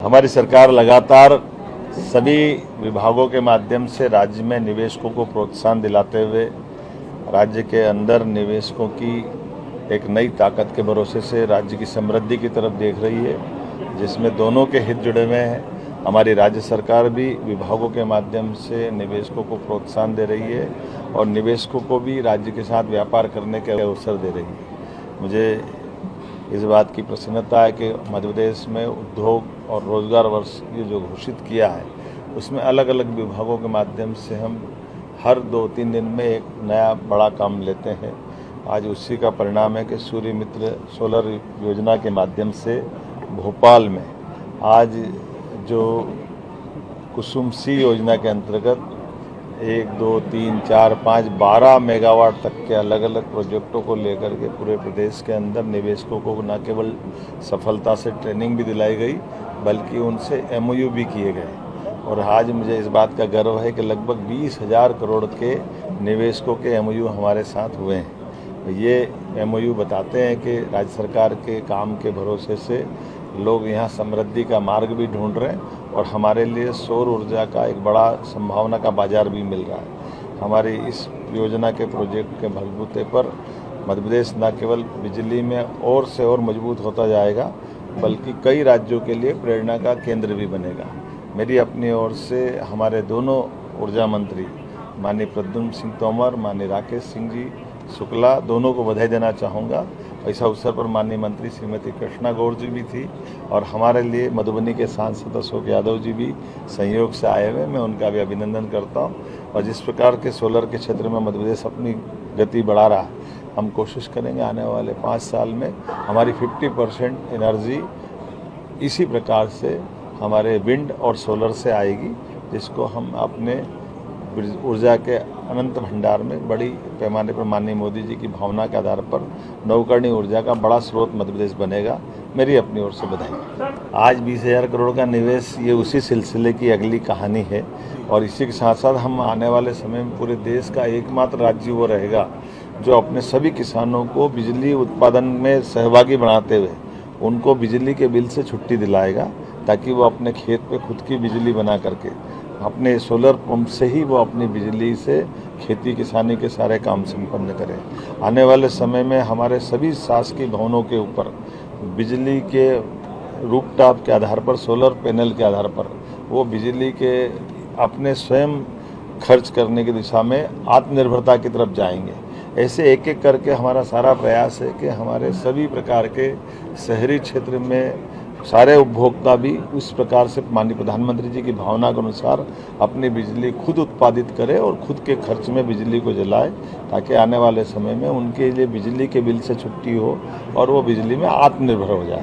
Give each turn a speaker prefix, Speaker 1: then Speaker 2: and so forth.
Speaker 1: हमारी सरकार लगातार सभी विभागों के माध्यम से राज्य में निवेशकों को प्रोत्साहन दिलाते हुए राज्य के अंदर निवेशकों की एक नई ताकत के भरोसे से राज्य की समृद्धि की तरफ देख रही है, जिसमें दोनों के हित जुड़े हुए हैं। हमारी राज्य सरकार भी विभागों के माध्यम से निवेशकों को प्रोत्साहन दे रही है और निवेशकों को भी राज्य के साथ व्यापार करने के अवसर दे रही है। मुझे इस बात की प्रसन्नता है कि मध्य प्रदेश में उद्योग और रोजगार वर्ष ये जो घोषित किया है उसमें अलग अलग विभागों के माध्यम से हम हर 2-3 दिन में एक नया बड़ा काम लेते हैं। आज उसी का परिणाम है कि सूर्य मित्र सोलर योजना के माध्यम से भोपाल में आज जो कुसुम सी योजना के अंतर्गत 1, 2, 3, 4, 5, 12 मेगावाट तक के अलग अलग प्रोजेक्टों को लेकर के पूरे प्रदेश के अंदर निवेशकों को न केवल सफलता से ट्रेनिंग भी दिलाई गई बल्कि उनसे MOU भी किए गए। और आज मुझे इस बात का गर्व है कि लगभग 20,000 करोड़ के निवेशकों के MOU हमारे साथ हुए हैं। ये MOU बताते हैं कि राज्य सरकार के काम के भरोसे से लोग यहाँ समृद्धि का मार्ग भी ढूंढ रहे हैं और हमारे लिए सौर ऊर्जा का एक बड़ा संभावना का बाजार भी मिल रहा है। हमारी इस योजना के प्रोजेक्ट के बलबूते पर मध्य प्रदेश न केवल बिजली में और से और मजबूत होता जाएगा बल्कि कई राज्यों के लिए प्रेरणा का केंद्र भी बनेगा। मेरी अपनी ओर से हमारे दोनों ऊर्जा मंत्री माननीय प्रद्युम्न सिंह तोमर, माननीय राकेश सिंह जी शुक्ला दोनों को बधाई देना चाहूँगा। इस अवसर पर माननीय मंत्री श्रीमती कृष्णा गौर जी भी थी और हमारे लिए मधुबनी के सांसद अशोक यादव जी भी संयोग से आए हुए, मैं उनका भी अभिनंदन करता हूँ। और जिस प्रकार के सोलर के क्षेत्र में मध्य प्रदेश अपनी गति बढ़ा रहा है, हम कोशिश करेंगे आने वाले 5 साल में हमारी 50% एनर्जी इसी प्रकार से हमारे विंड और सोलर से आएगी, जिसको हम अपने ऊर्जा के अनंत भंडार में बड़ी पैमाने पर माननीय मोदी जी की भावना के आधार पर नवकरणीय ऊर्जा का बड़ा स्रोत मध्य प्रदेश बनेगा। मेरी अपनी ओर से बधाई। आज 20,000 करोड़ का निवेश ये उसी सिलसिले की अगली कहानी है और इसी के साथ साथ हम आने वाले समय में पूरे देश का एकमात्र राज्य वो रहेगा जो अपने सभी किसानों को बिजली उत्पादन में सहभागी बनाते हुए उनको बिजली के बिल से छुट्टी दिलाएगा, ताकि वो अपने खेत पे खुद की बिजली बना करके अपने सोलर पंप से ही वो अपनी बिजली से खेती किसानी के सारे काम संपन्न करें। आने वाले समय में हमारे सभी शासकीय भवनों के ऊपर बिजली के रूफटॉप के आधार पर, सोलर पैनल के आधार पर वो बिजली के अपने स्वयं खर्च करने की दिशा में आत्मनिर्भरता की तरफ जाएंगे। ऐसे एक एक करके हमारा सारा प्रयास है कि हमारे सभी प्रकार के शहरी क्षेत्र में सारे उपभोक्ता भी उस प्रकार से माननीय प्रधानमंत्री जी की भावना के अनुसार अपनी बिजली खुद उत्पादित करें और खुद के खर्च में बिजली को जलाए, ताकि आने वाले समय में उनके लिए बिजली के बिल से छुट्टी हो और वो बिजली में आत्मनिर्भर हो जाए।